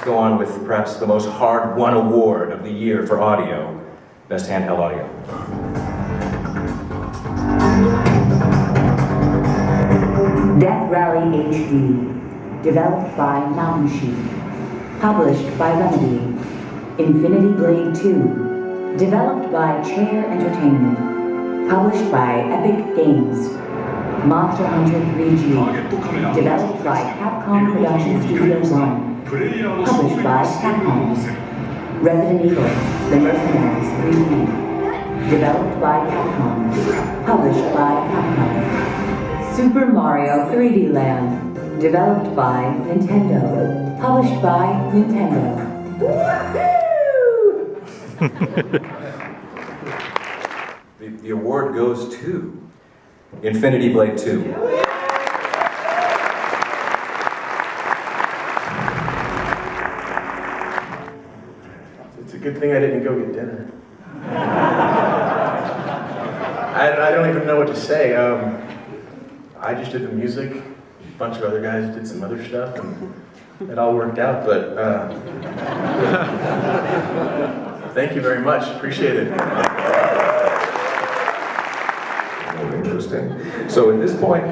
Let's go on with perhaps the most hard-won award of the year for audio, Best Handheld Audio. Death Rally HD, developed by Mountain Sheep, published by Remedy. Infinity Blade 2, developed by Chair Entertainment, published by Epic Games. Monster Hunter 3G, developed by Capcom Production Studio 1, published by Capcom. Resident Evil, The Mercenaries 3D, developed by Capcom, published by Capcom. Super Mario 3D Land, developed by Nintendo, published by Nintendo. The award goes to Infinity Blade 2. It's a good thing I didn't go get dinner. I don't even know what to say. I just did the music. A bunch of other guys did some other stuff, and it all worked out, but thank you very much. Appreciate it. Interesting. So at this point,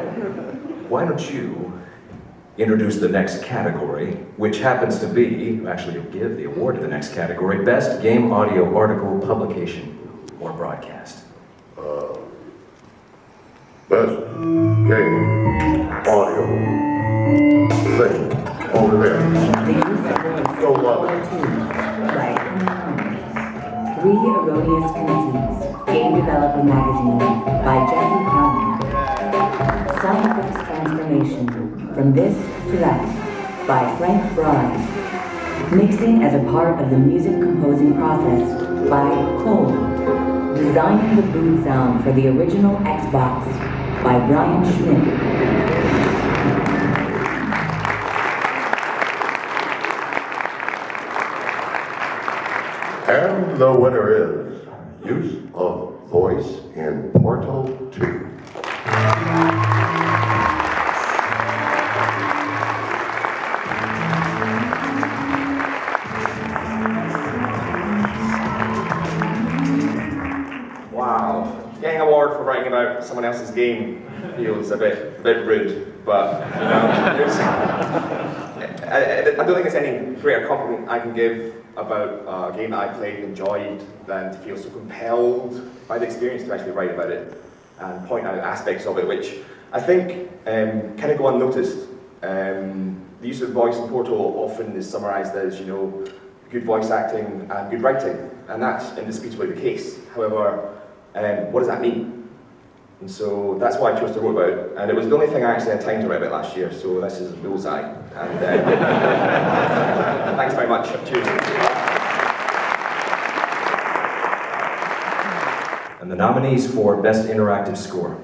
why don't you introduce the next category, which happens to be, actually you'll give the award to the next category, Best Game Audio Article, Publication, or Broadcast. Best Game Audio thing over there. Go love it. Right. 3 Erroneous Conceits, Game Developer Magazine, by Jesse Carmen. Sound Effects Transformation, From This to That, by Frank Bride. Mixing as a part of the music composing process, by Cole. Designing the boot sound for the original Xbox, by Brian Schmidt. And the winner is use of voice in Portal 2. Wow. Getting an award for writing about someone else's game feels a bit rude, but you know, I don't think there's any greater compliment I can give about a game that I played and enjoyed than to feel so compelled by the experience to actually write about it and point out aspects of it which I think kind of go unnoticed. The use of voice in Portal often is summarised as, you know, good voice acting and good writing, and that's indisputably the case. However, what does that mean? And so that's why I chose to write about it, and it was the only thing I actually had time to write about last year, so this is a bullseye. And thanks very much. Cheers. And the nominees for Best Interactive Score.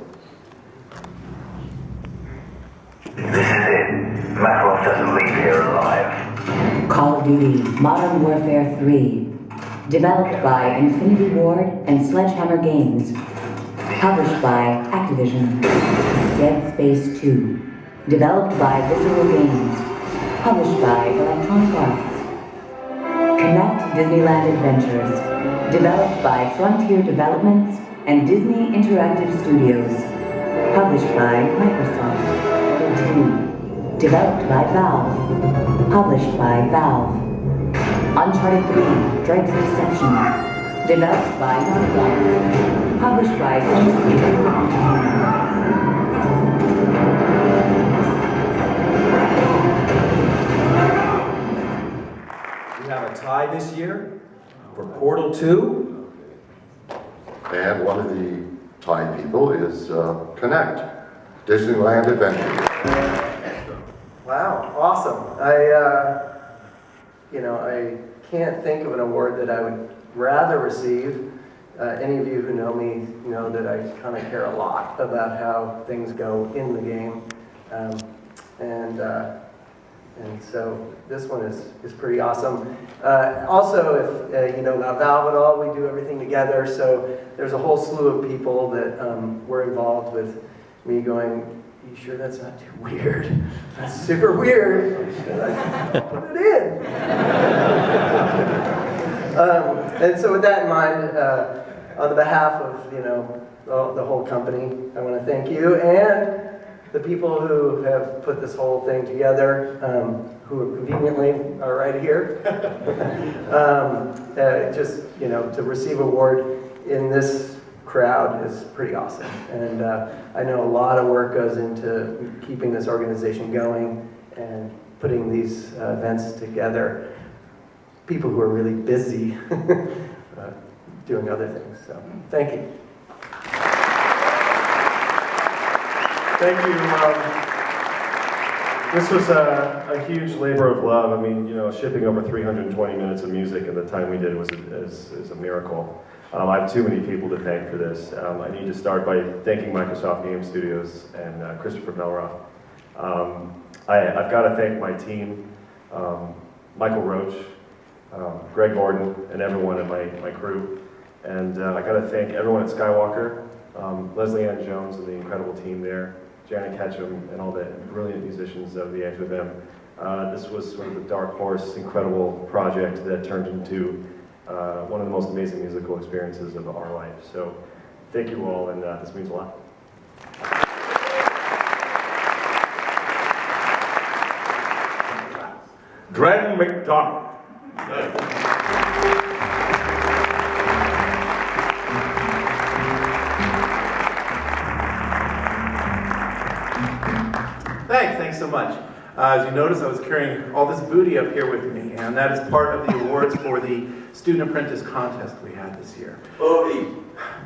This is it. Makarov doesn't leave here alive. Call of Duty Modern Warfare 3, developed by Infinity Ward and Sledgehammer Games, published by Activision. Dead Space 2, developed by Visceral Games, published by Electronic Arts. Connect Disneyland Adventures, developed by Frontier Developments and Disney Interactive Studios, published by Microsoft. 2, developed by Valve, published by Valve. Uncharted 3, Drake's Deception, developed by Naughty Dog, published by Sony. We have a tie this year for Portal 2. And one of the tie people is Connect, Disneyland Adventure. Wow, awesome. I can't think of an award that I would rather receive. Any of you who know me know that I kind of care a lot about how things go in the game. And so this one is pretty awesome. Also, if you know about Valve at all, we do everything together. So there's a whole slew of people that were involved with me going, "Are you sure that's not too weird? That's super weird." I'll put it in. And so with that in mind, on behalf of, the whole company, I want to thank you and the people who have put this whole thing together, who conveniently are right here. Just, to receive an award in this crowd is pretty awesome. And I know a lot of work goes into keeping this organization going and putting these events together. People who are really busy doing other things. So, thank you. Thank you. This was a huge labor of love. I mean, shipping over 320 minutes of music in the time we did is a miracle. I have too many people to thank for this. I need to start by thanking Microsoft Game Studios and Christopher Melroth. I've got to thank my team, Michael Roach, Greg Gordon, and everyone in my crew. And I got to thank everyone at Skywalker, Leslie Ann Jones and the incredible team there, Janet Ketchum, and all the brilliant musicians of the AFM. This was sort of the dark horse, incredible project that turned into one of the most amazing musical experiences of our life. So thank you all, and this means a lot. Dren McDonald. Thanks so much. As you notice, I was carrying all this booty up here with me, and that is part of the awards for the Student Apprentice contest we had this year.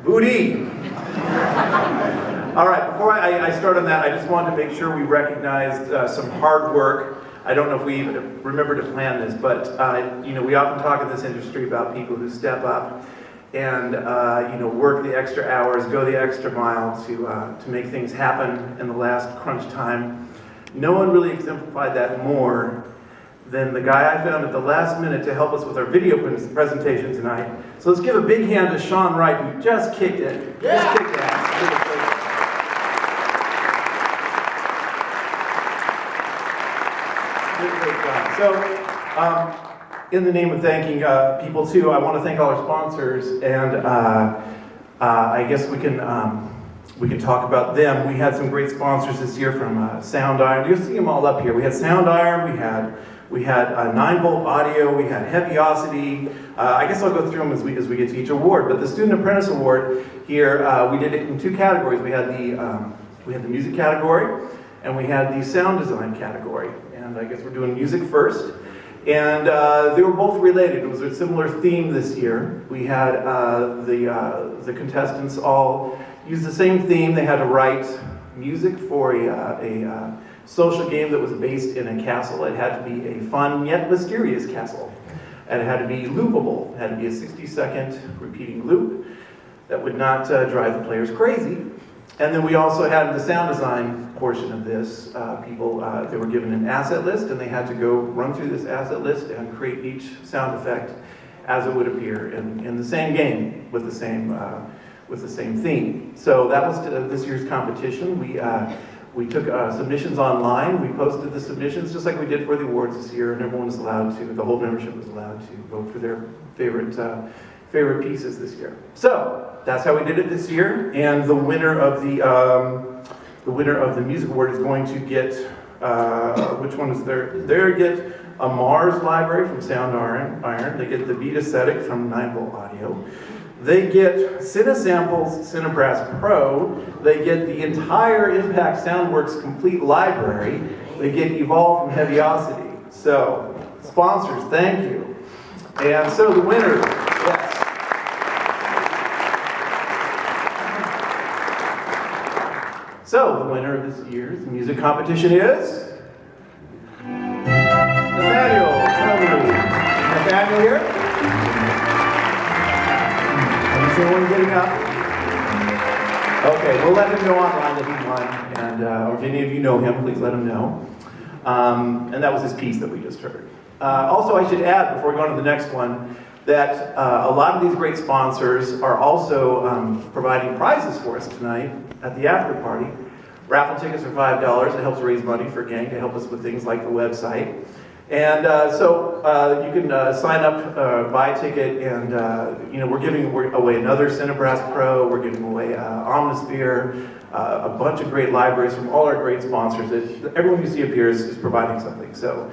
Booty! All right, before I start on that, I just wanted to make sure we recognized some hard work. I don't know if we remember to plan this, but we often talk in this industry about people who step up and work the extra hours, go the extra mile to make things happen in the last crunch time. No one really exemplified that more than the guy I found at the last minute to help us with our video presentation tonight. So let's give a big hand to Sean Wright, who just kicked it. Yeah. Just kicked ass. Great job. So, in the name of thanking people too, I want to thank all our sponsors, and I guess we can talk about them. We had some great sponsors this year from Sound Iron. You'll see them all up here. We had Sound Iron, we had 9-volt audio, we had Heaviosity. I guess I'll go through them as we get to each award. But the Student Apprentice Award here, we did it in two categories. We had the music category, and we had the sound design category. And I guess we're doing music first. And they were both related. It was a similar theme this year. We had the contestants all use the same theme. They had to write music for a social game that was based in a castle. It had to be a fun yet mysterious castle. And it had to be loopable. It had to be a 60-second repeating loop that would not drive the players crazy. And then we also had the sound design portion of this. They were given an asset list, and they had to go run through this asset list and create each sound effect as it would appear in the same game with the same theme. So that was this year's competition. We took submissions online. We posted the submissions just like we did for the awards this year, and everyone was allowed to. The whole membership was allowed to vote for their favorite pieces this year. So that's how we did it this year, and the winner of the music award is going to get which one is there? They get a Mars library from Sound Iron. They get the Beat Aesthetic from 9-volt audio. They get Cinesample's Cinebrass Pro. They get the entire Impact Soundworks complete library. They get Evolve from Heaviosity. So, sponsors, thank you. And so the winner, yes. So the winner of this year's music competition is Nathaniel. Nathaniel here. Is anyone getting up? Okay, we'll let him know online that he won, and or if any of you know him, please let him know. And that was his piece that we just heard. Also, I should add, before we go on to the next one, that a lot of these great sponsors are also providing prizes for us tonight at the after party. Raffle tickets are $5. It helps raise money for gang to help us with things like the website. And so you can sign up, buy a ticket, and we're giving away another Cinebrass Pro. We're giving away Omnisphere, a bunch of great libraries from all our great sponsors. Everyone you see up here is providing something. So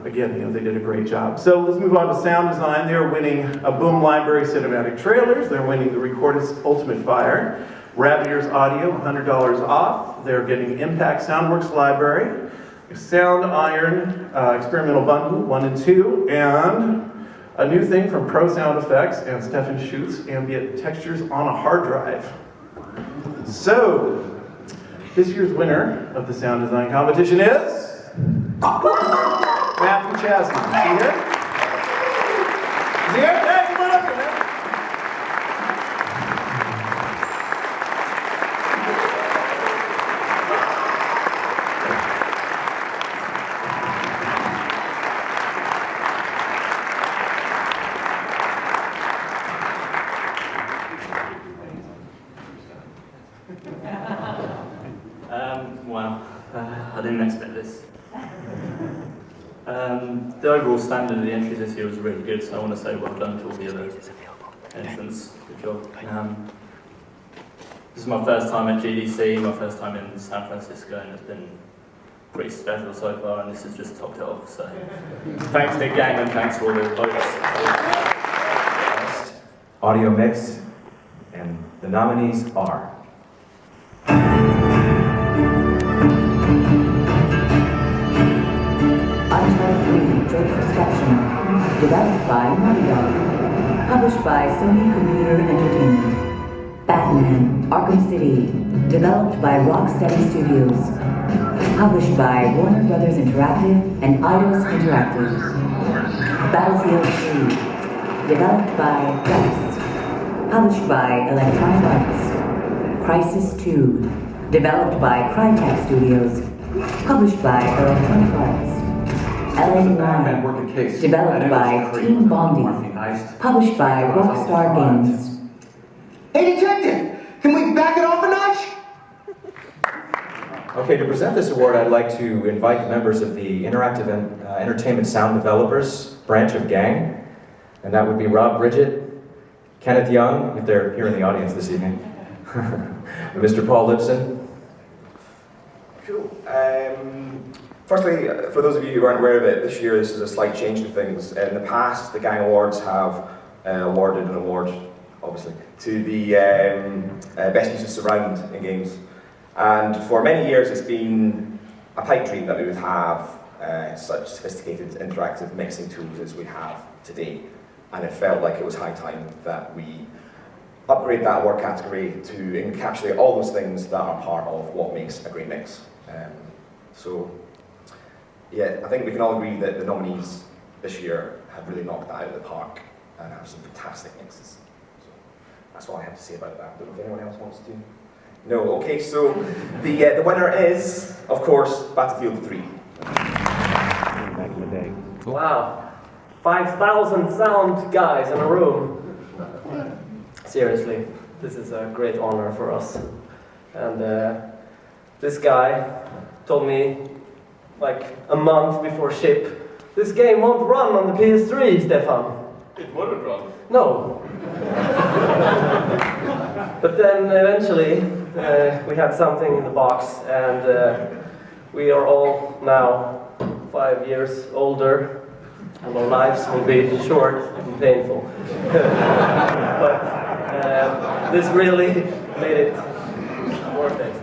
again, they did a great job. So let's move on to sound design. They're winning a Boom Library cinematic trailers. They're winning the Recordist Ultimate Fire. Rabbit Ears Audio, $100 off. They're getting Impact Soundworks Library. Sound Iron Experimental Bundle 1 and 2, and a new thing from Pro Sound Effects and Stefan Schutz, Ambient Textures on a Hard Drive. So, this year's winner of the sound design competition is Matthew Chasney. Is he here? Is he here? Hey, come on up here, man. I didn't expect this. The overall standard of the entries this year was really good, so I want to say well done to all the other entrants. Good job. This is my first time at GDC, my first time in San Francisco, and it's been pretty special so far, and this has just topped it off. So thanks to the gang and thanks to all the folks. Audio mix, and the nominees are Drake's Deception, developed by Naughty Dog, published by Sony Computer Entertainment. Batman, Arkham City, developed by Rocksteady Studios, published by Warner Brothers Interactive and Eidos Interactive. Battlefield 3, developed by Dice, published by Electronic Arts. Crisis 2, developed by Crytek Studios, published by Electronic Arts. LA Line, developed by Team Bondi, published by Rockstar Games. Hey, Detective! Can we back it off a notch? Okay, to present this award, I'd like to invite members of the Interactive Entertainment Sound Developers branch of GANG, and that would be Rob Bridget, Kenneth Young, if they're here in the audience this evening, Mr. Paul Lipson. Cool. Firstly, for those of you who aren't aware of it, this year this is a slight change in things. In the past, the GANG Awards have awarded an award, obviously, to the best use of surround in games. And for many years, it's been a pipe dream that we would have such sophisticated interactive mixing tools as we have today. And it felt like it was high time that we upgrade that award category to encapsulate all those things that are part of what makes a great mix. Yeah, I think we can all agree that the nominees this year have really knocked that out of the park and have some fantastic mixes. So that's all I have to say about that. I don't know if anyone else wants to. No, okay, so the winner is, of course, Battlefield 3. Back in the day. Wow, 5,000 sound guys in a room. Seriously, this is a great honor for us. And this guy told me, like a month before ship, this game won't run on the PS3, Stefan. It wouldn't run. No. But then eventually we had something in the box, and we are all now 5 years older, and our lives will be short and painful. But this really made it worth it.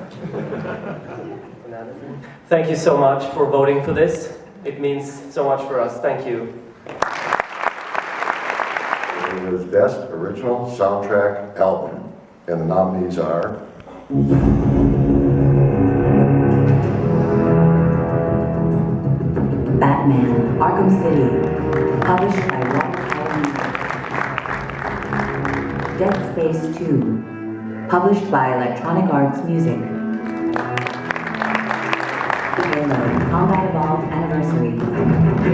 Thank you so much for voting for this. It means so much for us. Thank you. It was Best Original Soundtrack Album, and the nominees are Batman, Arkham City, published by Rocksteady. Dead Space 2, published by Electronic Arts Music. Halo, Combat Evolved Anniversary,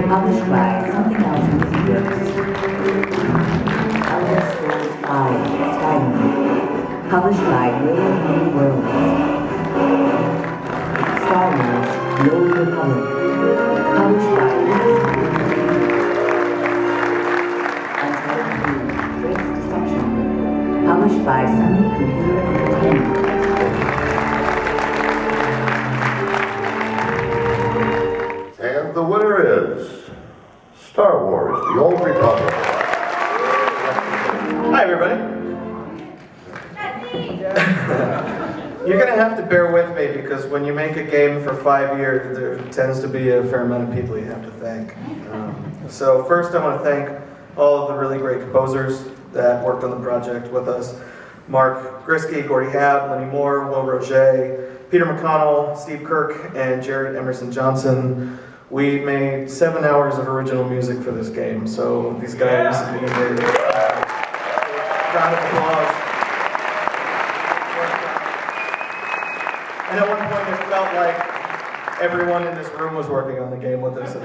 published by Something Else Music Works. Elder Scrolls V, Skyrim, published by War of Many Worlds. Star Wars, The Old Republic, published by Star Wars, The Old Republic. Hi, everybody. You're going to have to bear with me because when you make a game for 5 years, there tends to be a fair amount of people you have to thank. So first I want to thank all of the really great composers that worked on the project with us. Mark Grisky, Gordy Habb, Lenny Moore, Will Roget, Peter McConnell, Steve Kirk, and Jared Emerson Johnson. We made 7 hours of original music for this game, so these guys need a round of applause. And at one point it felt like everyone in this room was working on the game with us.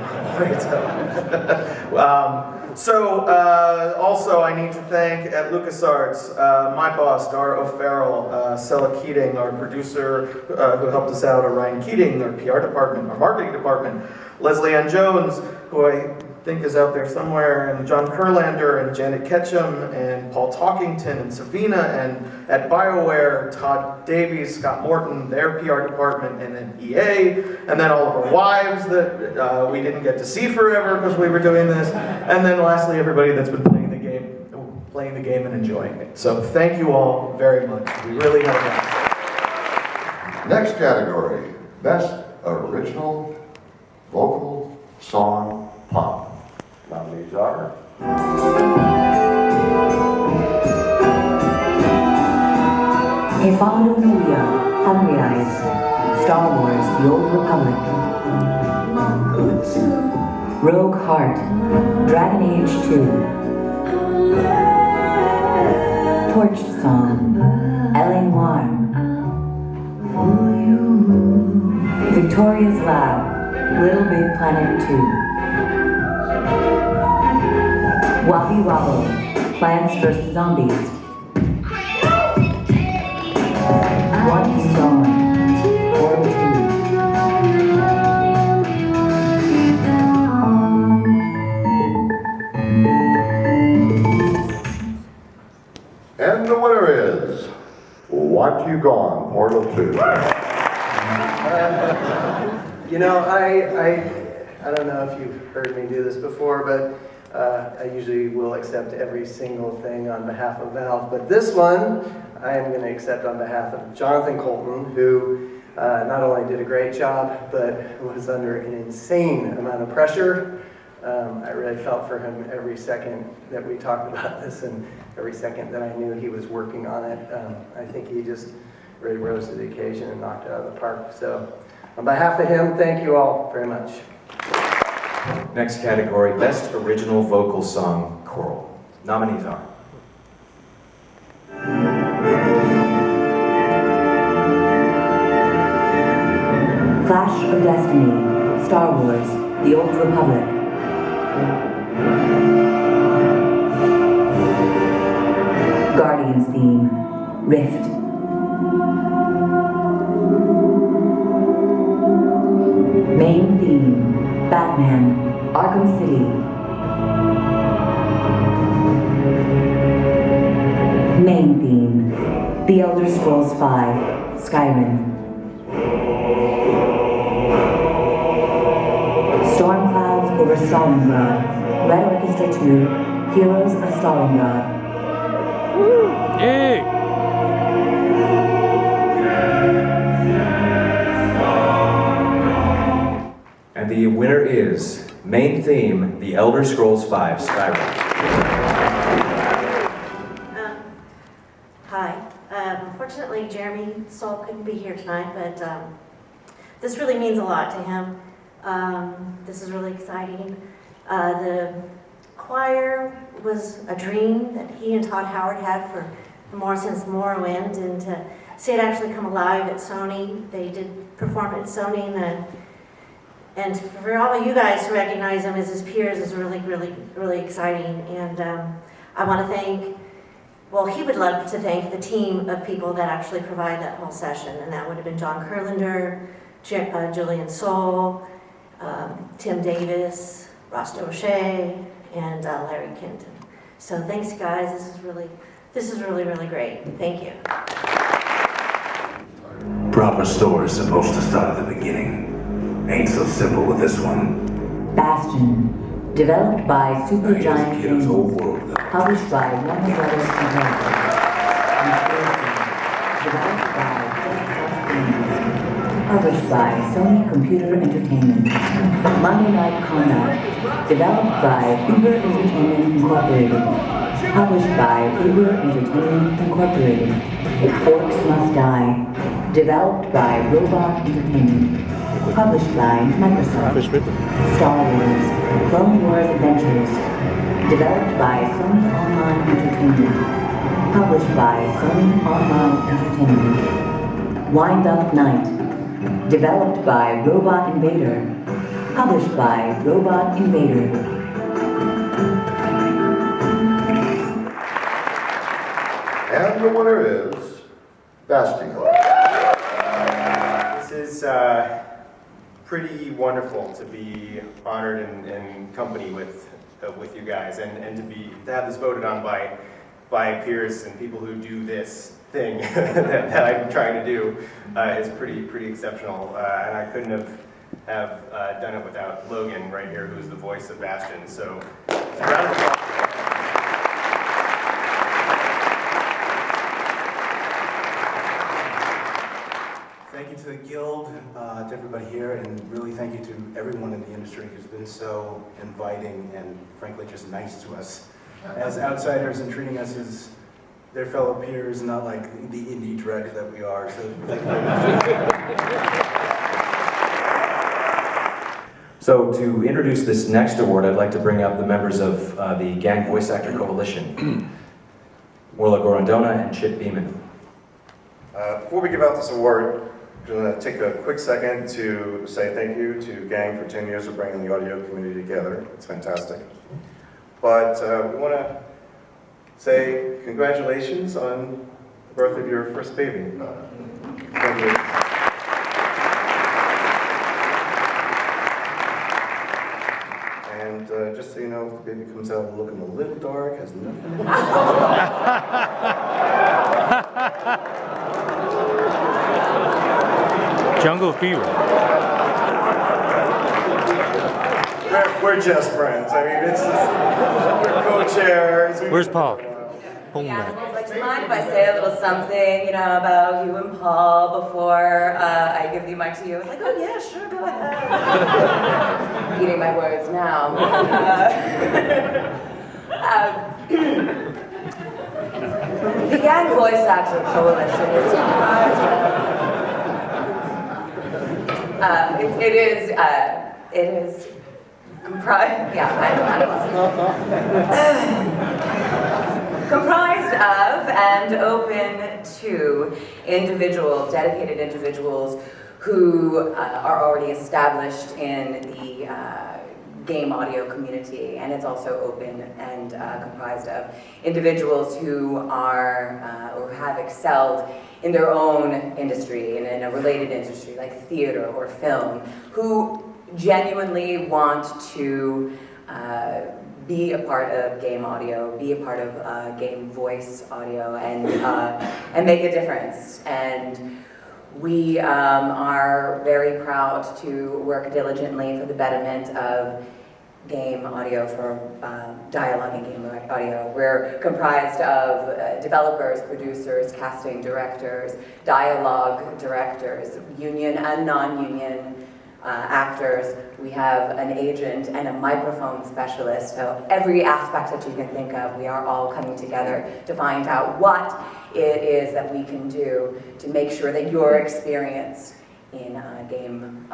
Also I need to thank at LucasArts, my boss, Dara O'Farrell, Sella Keating, our producer who helped us out, Ryan Keating, our PR department, our marketing department, Leslie Ann Jones, who I think is out there somewhere, and John Kurlander, and Janet Ketchum, and Paul Talkington, and Savina, and at BioWare, Todd Davies, Scott Morton, their PR department, and then EA, and then all of our wives that we didn't get to see forever because we were doing this, and then lastly, everybody that's been playing the game and enjoying it. So thank you all very much. We really had a blast. Next category, Best Original Vocal Song Pop. Nominees are Kefalo Nuya, Hungry Eyes, Star Wars, The Old Republic, Rogue Heart, Dragon Age 2, Torched Song, L.A. Noir, Victoria's Lab, Little Big Planet 2, Wappy Wobble, Plants vs. Zombies, One Stone, Portal 2. And the winner is What You Gone, Portal 2. You know, I don't know if you've heard me do this before, but I usually will accept every single thing on behalf of Valve. But this one, I am going to accept on behalf of Jonathan Colton, who not only did a great job, but was under an insane amount of pressure. I really felt for him every second that we talked about this and every second that I knew he was working on it. I think he just really rose to the occasion and knocked it out of the park. So on behalf of him, thank you all very much. Next category, Best Original Vocal Song Choral. Nominees are Flash of Destiny, Star Wars, The Old Republic, Guardians Theme, Rift, Main Theme, Batman, Arkham City, Main Theme, The Elder Scrolls V, Skyrim, Storm Clouds over Stalingrad, Red Orchestra 2, Heroes of Stalingrad. And the winner is Main Theme, The Elder Scrolls V, Skyrim. Hi. Unfortunately, Jeremy Saul couldn't be here tonight, but this really means a lot to him. This is really exciting. The choir was a dream that he and Todd Howard had since Morrowind, and to see it actually come alive at Sony. They did perform at Sony, and for all of you guys to recognize him as his peers is really, really, really exciting. And I want to thank, well, he would love to thank the team of people that actually provide that whole session, and that would have been John Kurlander, Julian Soul, Tim Davis, Ross O'Shea, and Larry Kenton. So thanks, guys. This is really, really great. Thank you. Proper story is supposed to start at the beginning. Ain't so simple with this one. Bastion, Developed by Supergiant Games. Published by Warner Brothers Handheld. Developed by Published by Sony Computer Entertainment. Monday Night Combat. Developed by Uber Entertainment Incorporated. Published by Uber Entertainment Incorporated. Orcs Must Die. Developed by Robot Entertainment. Published by Microsoft. Star Wars. Clone Wars Adventures. Developed by Sony Online Entertainment. Published by Sony Online Entertainment. Wind Up Night. Developed by Robot Invader. Published by Robot Invader. And the winner is Basti. This is pretty wonderful to be honored in company with you guys, and to have this voted on by peers and people who do this thing that I'm trying to do is pretty exceptional, and I couldn't have done it without Logan right here, who's the voice of Bastion. So, a round of applause. Thank you to the Guild, to everybody here, and really thank you to everyone in the industry who's been so inviting and frankly just nice to us as outsiders and treating us as their fellow peers, not like the indie dreck that we are. So thank you very much. So to introduce this next award, I'd like to bring up the members of the Gang Voice Actor Coalition, Orla Gorondona and Chip Beeman. Before we give out this award, I'm going to take a quick second to say thank you to Gang for 10 years of bringing the audio community together. It's fantastic. But we want to say congratulations on the birth of your first baby. Thank you. And just so you know, if the baby comes out looking a little dark, has nothing to do with Jungle Fever. We're just friends. I mean, it's we're co-chairs. Where's Paul? Like, do you mind if I say a little something, about you and Paul before I give the mic to you? I was like, oh yeah, sure, go ahead. Eating my words now. The Gang Voice Actor Coalition is it is comprised, comprised of and open to individuals, dedicated individuals who are already established in the game audio community, and it's also open and comprised of individuals who are or have excelled in their own industry and in a related industry like theater or film, who genuinely want to be a part of game audio, be a part of game voice audio, and make a difference. And we are very proud to work diligently for the betterment of game audio, for dialogue and game audio. We're comprised of developers, producers, casting directors, dialogue directors, union and non-union actors. We have an agent and a microphone specialist, so every aspect that you can think of, we are all coming together to find out what it is that we can do to make sure that your experience in game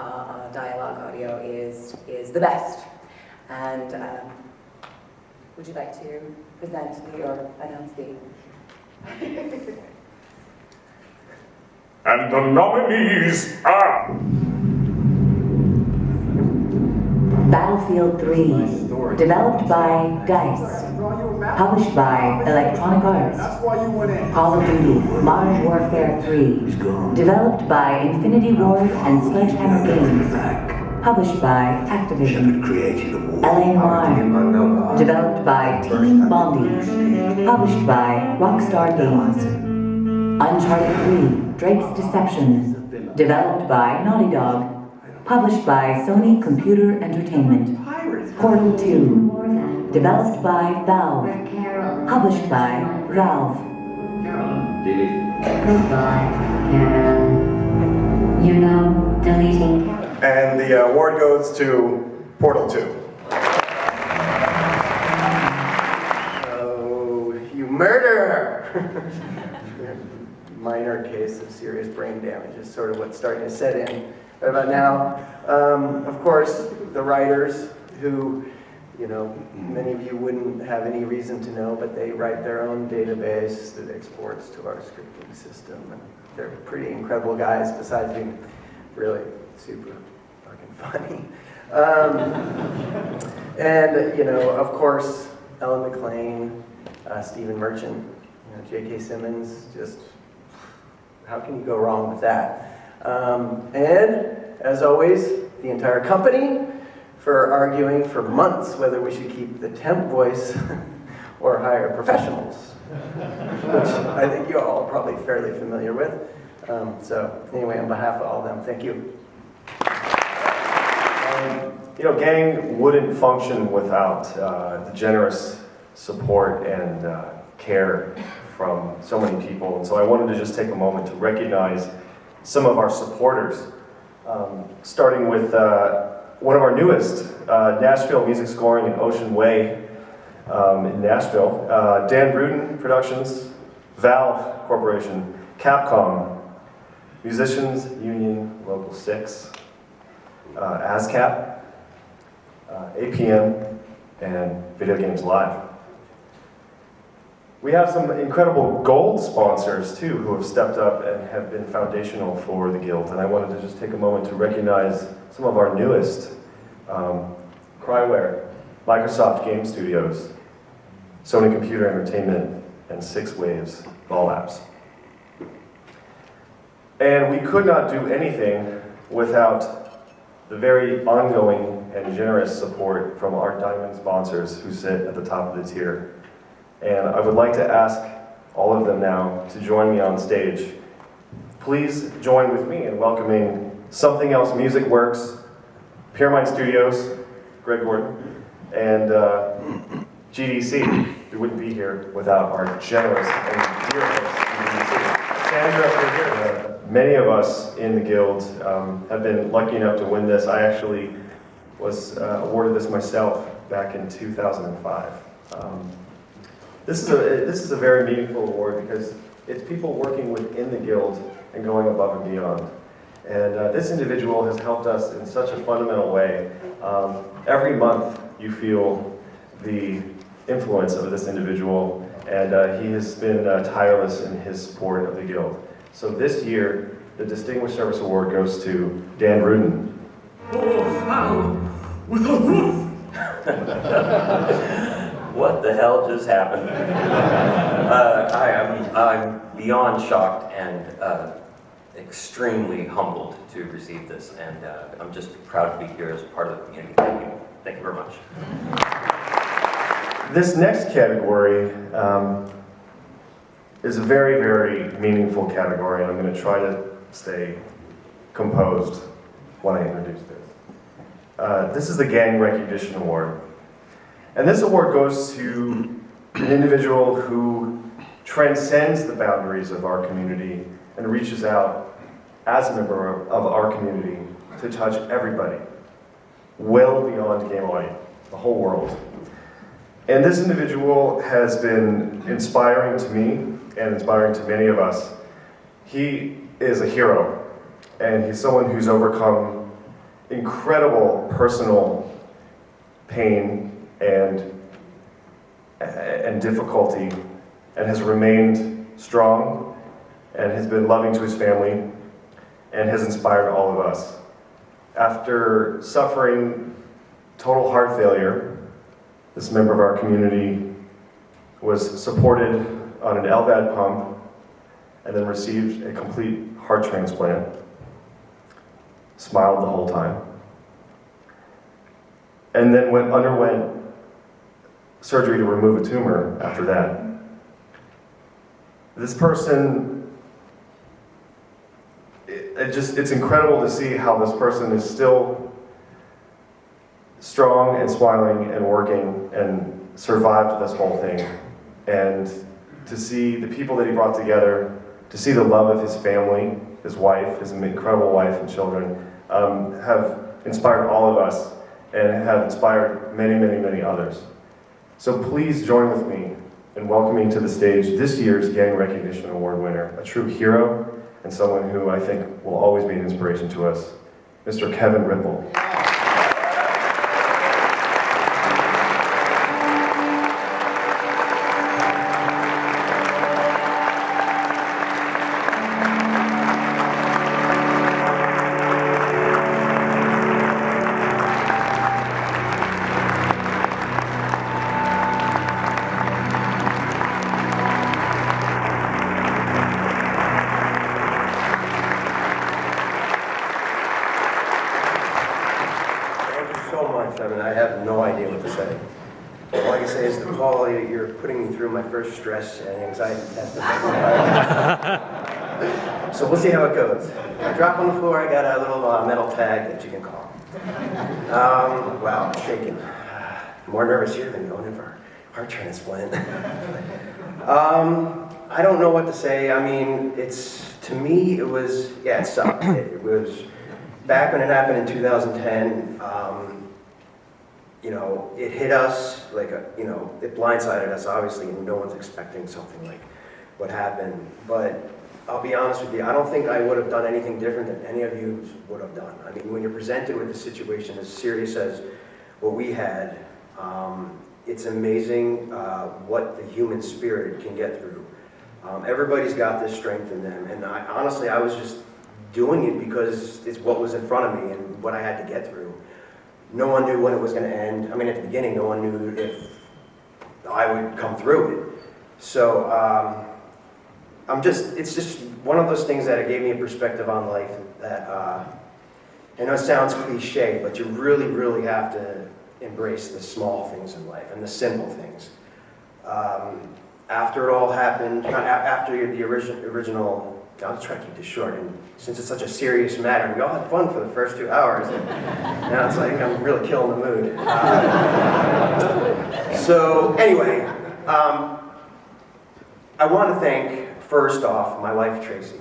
dialogue audio is the best. And would you like to present or announce the... And the nominees are... Battlefield 3, developed by DICE, published by Electronic Arts. Call of Duty, Modern Warfare 3, developed by Infinity Ward and Sledgehammer Games, published by Activision. LA Noire, developed by Team Bondi, published by Rockstar Games. Uncharted 3, Drake's Deception, developed by Naughty Dog, published by Sony Computer Entertainment. Portal 2, developed by Valve, published by Valve. Goodbye, Carol. You know, deleting. And the award goes to Portal 2. Oh, you murderer! Minor case of serious brain damage is sort of what's starting to set in. Right about now, of course, the writers who, you know, many of you wouldn't have any reason to know, but they write their own database that exports to our scripting system. And they're pretty incredible guys, besides being really super fucking funny. And, you know, of course, Ellen McLean, Stephen Merchant, you know, J.K. Simmons, just how can you go wrong with that? And, as always, the entire company for arguing for months whether we should keep the temp voice or hire professionals, which I think you all are probably fairly familiar with. So anyway, on behalf of all of them, thank you. You know, Gang wouldn't function without the generous support and care from so many people. And so I wanted to just take a moment to recognize some of our supporters, starting with one of our newest, Nashville Music Scoring in Ocean Way in Nashville, Dan Bruton Productions, Valve Corporation, Capcom, Musicians Union Local 6, ASCAP, APM, and Video Games Live. We have some incredible gold sponsors too who have stepped up and have been foundational for the Guild, and I wanted to just take a moment to recognize some of our newest, Cryware, Microsoft Game Studios, Sony Computer Entertainment, and 6 Waves Ball Apps. And we could not do anything without the very ongoing and generous support from our diamond sponsors who sit at the top of the tier. And I would like to ask all of them now to join me on stage. Please join with me in welcoming Something Else Music Works, Pyramid Studios, Greg Gordon, and GDC. We wouldn't be here without our generous and dear host, GDC. Sandra, we're here. Many of us in the Guild have been lucky enough to win this. I actually was awarded this myself back in 2005. This is a very meaningful award because it's people working within the Guild and going above and beyond. And this individual has helped us in such a fundamental way. Every month you feel the influence of this individual, and he has been tireless in his support of the Guild. So this year, the Distinguished Service Award goes to Dan Rudin. With a roof! What the hell just happened? I'm beyond shocked and extremely humbled to receive this, and I'm just proud to be here as a part of the community. Thank you. Thank you very much. This next category is a very, very meaningful category, and I'm going to try to stay composed when I introduce this. This is the Gang Recognition Award. And this award goes to an individual who transcends the boundaries of our community and reaches out as a member of our community to touch everybody, well beyond game audio, the whole world. And this individual has been inspiring to me and inspiring to many of us. He is a hero, and he's someone who's overcome incredible personal pain and difficulty, and has remained strong, and has been loving to his family, and has inspired all of us. After suffering total heart failure, this member of our community was supported on an LVAD pump and then received a complete heart transplant. Smiled the whole time. And then underwent surgery to remove a tumor after that. This person, it's incredible to see how this person is still strong and smiling and working and survived this whole thing. And to see the people that he brought together, to see the love of his family, his wife, his incredible wife and children, have inspired all of us and have inspired many, many, many others. So please join with me in welcoming to the stage this year's Gang Recognition Award winner, a true hero and someone who I think will always be an inspiration to us, Mr. Kevin Ripple. I have no idea what to say. All I can say is, Paul, you're putting me through my first stress and anxiety test. So we'll see how it goes. I drop on the floor, I got a little metal tag that you can call. Wow, I'm shaking. More nervous here than going in for a heart transplant. I don't know what to say. I mean, to me, it was, yeah, it sucked. It was, back when it happened in 2010, you know, it hit us like it blindsided us, obviously, and no one's expecting something like what happened. But I'll be honest with you, I don't think I would have done anything different than any of you would have done. I mean, when you're presented with a situation as serious as what we had, it's amazing what the human spirit can get through. Everybody's got this strength in them, and honestly, I was just doing it because it's what was in front of me and what I had to get through. No one knew when it was going to end. I mean, at the beginning, no one knew if I would come through it. So it's just one of those things that it gave me a perspective on life that, I know it sounds cliche, but you really, really have to embrace the small things in life and the simple things. After it all happened, after the original, I'll try to keep this short, and since it's such a serious matter, we all had fun for the first 2 hours, and now it's like I'm really killing the mood. So anyway, I want to thank, first off, my wife, Tracy.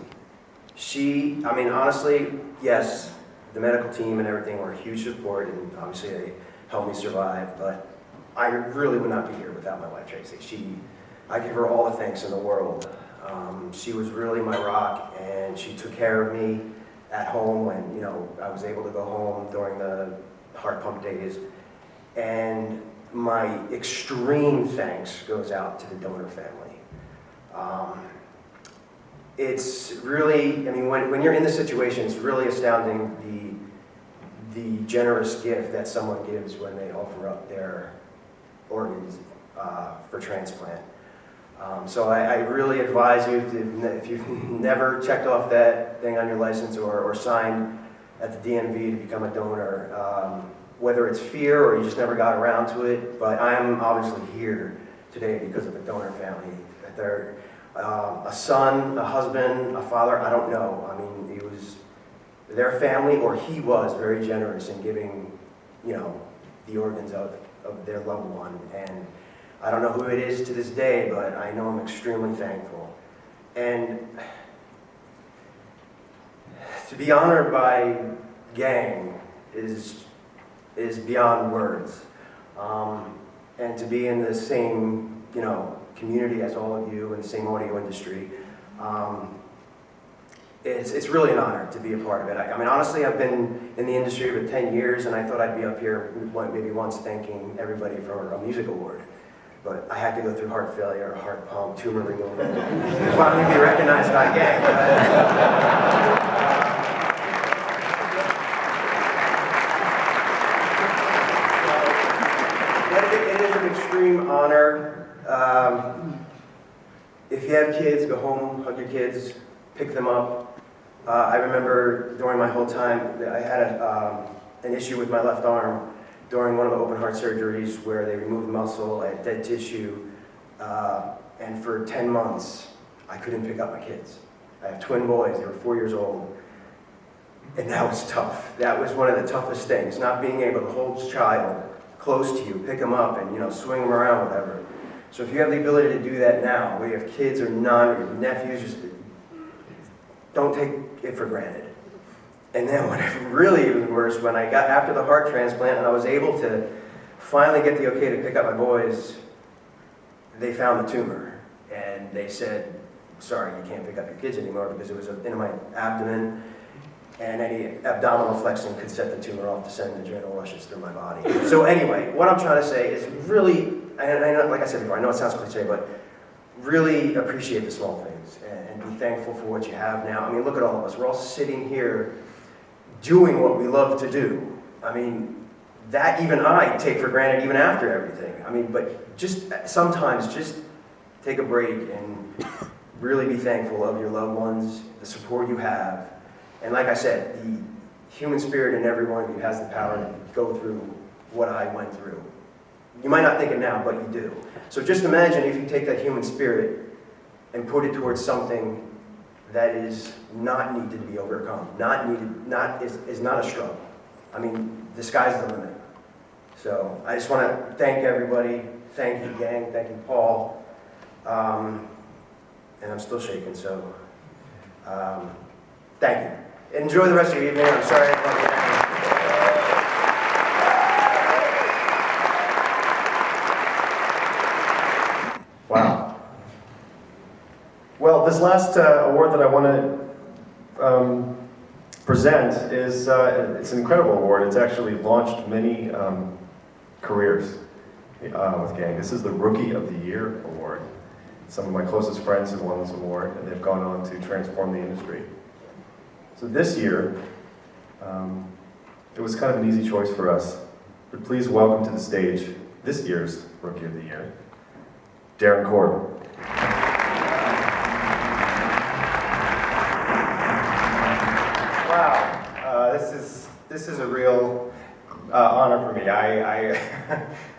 She, I mean, honestly, yes, the medical team and everything were a huge support, and obviously they helped me survive, but I really would not be here without my wife, Tracy. I give her all the thanks in the world. She was really my rock, and she took care of me at home when, you know, I was able to go home during the heart pump days. And my extreme thanks goes out to the donor family. It's really, I mean, when you're in this situation, it's really astounding the generous gift that someone gives when they offer up their organs for transplant. So I really advise you, if you've never checked off that thing on your license or signed at the DMV to become a donor, whether it's fear or you just never got around to it, but I am obviously here today because of a donor family. They're a son, a husband, a father, I don't know. I mean, it was their family, or he was very generous in giving, you know, the organs of their loved one. And I don't know who it is to this day, but I know I'm extremely thankful. And to be honored by Gang is beyond words. And to be in the same, you know, community as all of you in the same audio industry, it's really an honor to be a part of it. I mean, honestly, I've been in the industry for 10 years, and I thought I'd be up here maybe once thanking everybody for a music award. But I had to go through heart failure, heart pump, tumor removal, and finally be recognized by Gang. It is an extreme honor. If you have kids, go home, hug your kids, pick them up. I remember during my whole time, I had an issue with my left arm during one of the open heart surgeries where they removed muscle at dead tissue, and for 10 months, I couldn't pick up my kids. I have twin boys, they were 4 years old. And that was tough. That was one of the toughest things, not being able to hold a child close to you, pick them up and, swing them around, whatever. So if you have the ability to do that now, whether you have kids or none, or your nephews, just don't take it for granted. And then what really was worse, when I got after the heart transplant and I was able to finally get the okay to pick up my boys, they found the tumor. And they said, sorry, you can't pick up your kids anymore because it was in my abdomen, and any abdominal flexing could set the tumor off to send adrenal rushes through my body. So anyway, what I'm trying to say is really, and I know, like I said before, I know it sounds cliche, but really appreciate the small things and be thankful for what you have now. I mean, look at all of us. We're all sitting here doing what we love to do. I mean, that even I take for granted even after everything. I mean, but just sometimes just take a break and really be thankful of your loved ones, the support you have. And like I said, the human spirit in every one of you has the power to go through what I went through. You might not think it now, but you do. So just imagine if you take that human spirit and put it towards something that is not needed to be overcome, is not a struggle. I mean, the sky's the limit. So I just want to thank everybody. Thank you, gang. Thank you, Paul. And I'm still shaking, so thank you. Enjoy the rest of your evening. I'm sorry I brought you down. Wow. Well, this last award that I want to present is, it's an incredible award. It's actually launched many careers with Gang. This is the Rookie of the Year award. Some of my closest friends have won this award, and they've gone on to transform the industry. So this year, it was kind of an easy choice for us, but please welcome to the stage this year's Rookie of the Year, Darren Corbin. Wow, this is a real honor for me.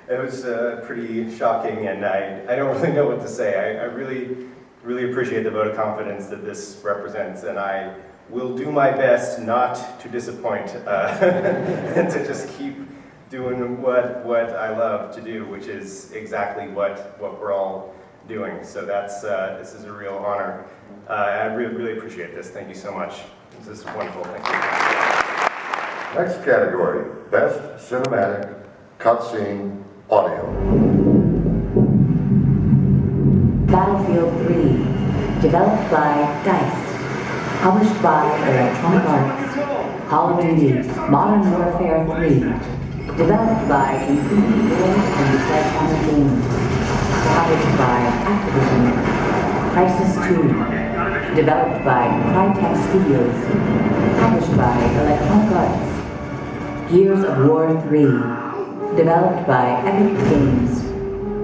It was pretty shocking, and I don't really know what to say. I really appreciate the vote of confidence that this represents, and I will do my best not to disappoint, and to just keep doing what I love to do, which is exactly what we're all doing. So this is a real honor. I really appreciate this. Thank you so much. This is wonderful. Thank you. Next category, Best Cinematic Cutscene Audio. Battlefield 3, developed by DICE, published by Electronic Arts. Call of Duty, Modern Warfare 3, developed by Infinity Ward and Sledgehammer Games, published by Activision. Crisis 2, developed by Crytek Studios, published by Electronic Arts. Gears of War 3, developed by Epic Games,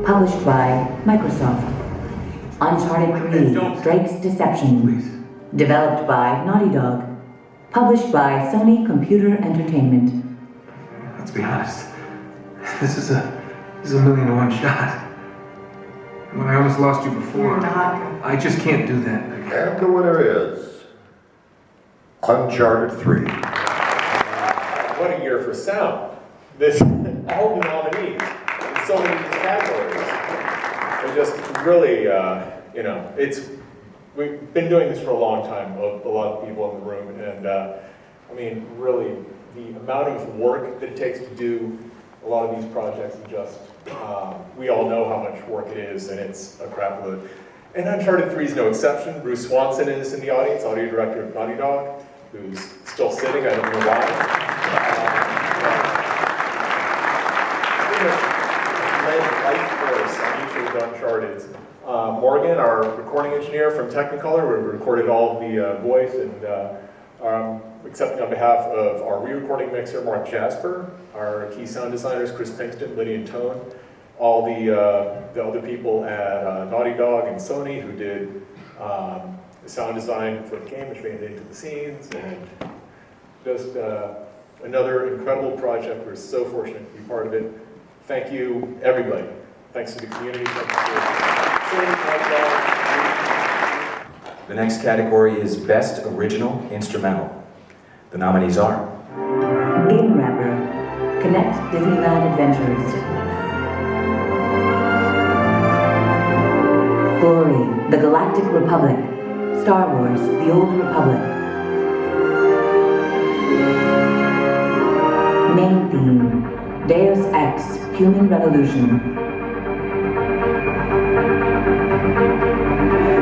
published by Microsoft. Uncharted 3, Drake's Deception, developed by Naughty Dog, published by Sony Computer Entertainment. Let's be honest, this is a million-to-one shot. When I almost lost you before, I just can't do that. And the winner is Uncharted 3. What a year for sound. All the nominees in so many categories. They're just really, we've been doing this for a long time, a lot of people in the room, and really, the amount of work that it takes to do a lot of these projects is just, we all know how much work it is, and it's a crap load. And Uncharted 3 is no exception. Bruce Swanson is in the audience, audio director of Naughty Dog, who's still sitting, I don't know why. Life force on each of the Uncharted. Morgan, our recording engineer from Technicolor, where we recorded all the voice, and accepting on behalf of our re-recording mixer, Mark Jasper, our key sound designers, Chris Pinkston, Lydian Tone, all the other people at Naughty Dog and Sony who did the sound design for the game, which made it into the scenes, and just another incredible project. We're so fortunate to be part of it. Thank you, everybody. Thanks to the community. Thanks to The next category is Best Original Instrumental. The nominees are Game Wrapper, Connect Disneyland Adventures. Glory, The Galactic Republic, Star Wars, The Old Republic. Main theme, Deus Ex, Human Revolution.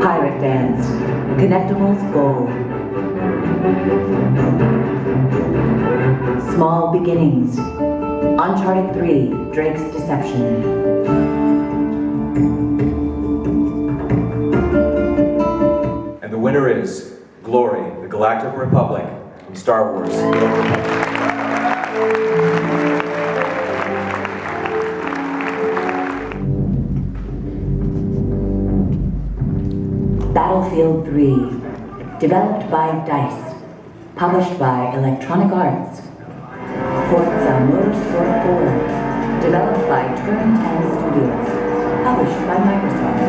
Pirate Dance, Connectables Gold. Small Beginnings, Uncharted 3, Drake's Deception. And the winner is Glory, the Galactic Republic from Star Wars. Battlefield 3, developed by DICE, published by Electronic Arts. Forza Motorsport 4, developed by Turn 10 Studios, published by Microsoft.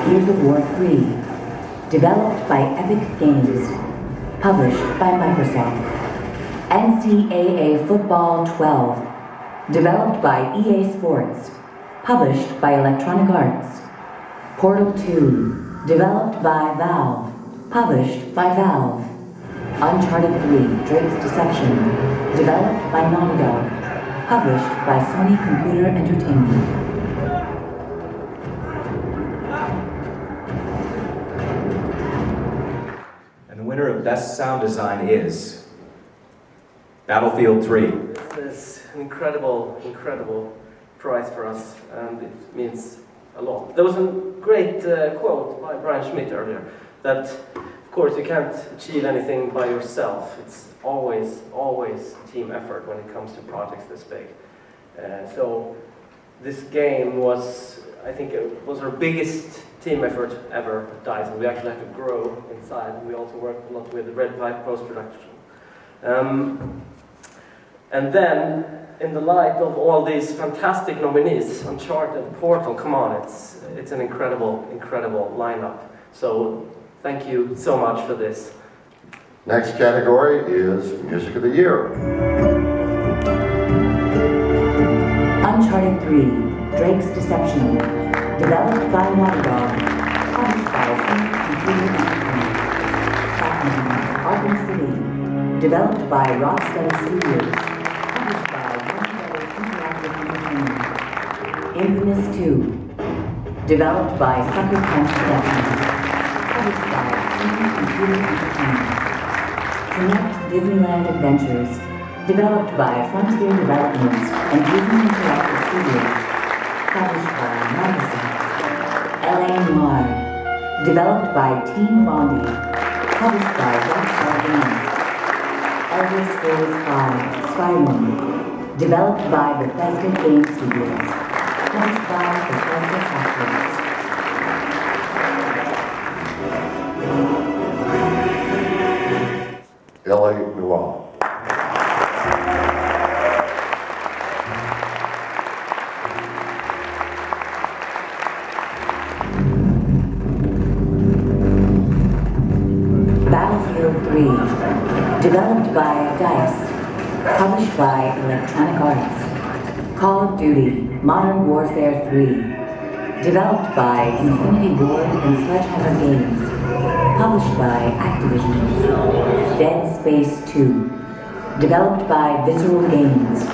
Gears of War 3, developed by Epic Games, published by Microsoft. NCAA Football 12, developed by EA Sports, published by Electronic Arts. Portal 2, developed by Valve, published by Valve. Uncharted 3, Drake's Deception, developed by Naughty Dog, published by Sony Computer Entertainment. And the winner of Best Sound Design is Battlefield 3. This is an incredible, incredible prize for us, and it means a lot. There was a great quote by Brian Schmidt earlier, that of course you can't achieve anything by yourself. It's always a team effort when it comes to projects this big. So this game was, I think it was our biggest team effort ever at DICE, and we actually had to grow inside. We also worked a lot with Red Pipe post-production. And then, in the light of all these fantastic nominees, Uncharted, Portal, come on, it's an incredible, incredible lineup. So thank you so much for this. Next category is Music of the Year. Uncharted 3, Drake's Deception, developed by Naughty Dog, published by Sony Computer Entertainment. Batman, Arkham City, developed by Rocksteady Studios, published by Rocksteady Interactive Entertainment. Infamous 2, developed by Sucker Punch Productions, published by Sony Computer Entertainment. Connect Disneyland Adventures, developed by Frontier Developments and Disney Interactive Studios, published by Microsoft. L.A. Noir, developed by Team Bondi, published by Rockstar Games. Elder Scrolls V: Skyrim, developed by Bethesda Game Studios, published by Bethesda Softworks. L.A. Noir. Battlefield 3, developed by DICE, published by Electronic Arts. Call of Duty: Modern Warfare 3, developed by Infinity Ward and Sledgehammer Games, published by Activision. Dead Space 2, developed by Visceral Games,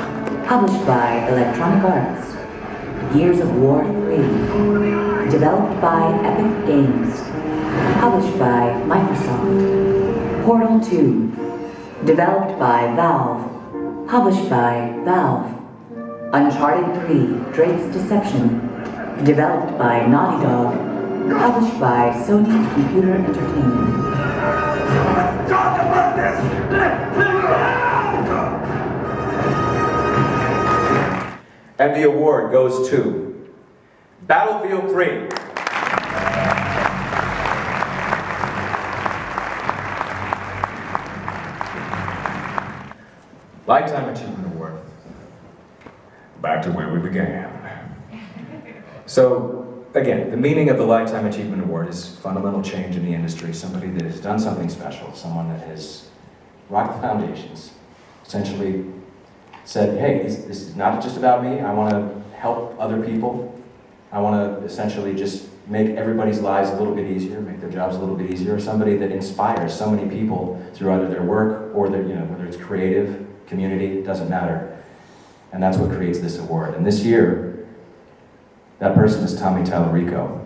published by Electronic Arts. Gears of War 3, developed by Epic Games, published by Microsoft. Portal 2, developed by Valve, published by Valve. Uncharted 3, Drake's Deception, developed by Naughty Dog, published by Sony Computer Entertainment. Talk about this! And the award goes to Battlefield 3. Lifetime Achievement Award. Back to where we began. So, again, the meaning of the Lifetime Achievement Award is fundamental change in the industry, somebody that has done something special, someone that has rocked the foundations, essentially said, hey, this is not just about me, I want to help other people. I want to essentially just make everybody's lives a little bit easier, make their jobs a little bit easier, somebody that inspires so many people through either their work or their, whether it's creative, community, doesn't matter. And that's what creates this award. And this year, that person is Tommy Tallarico.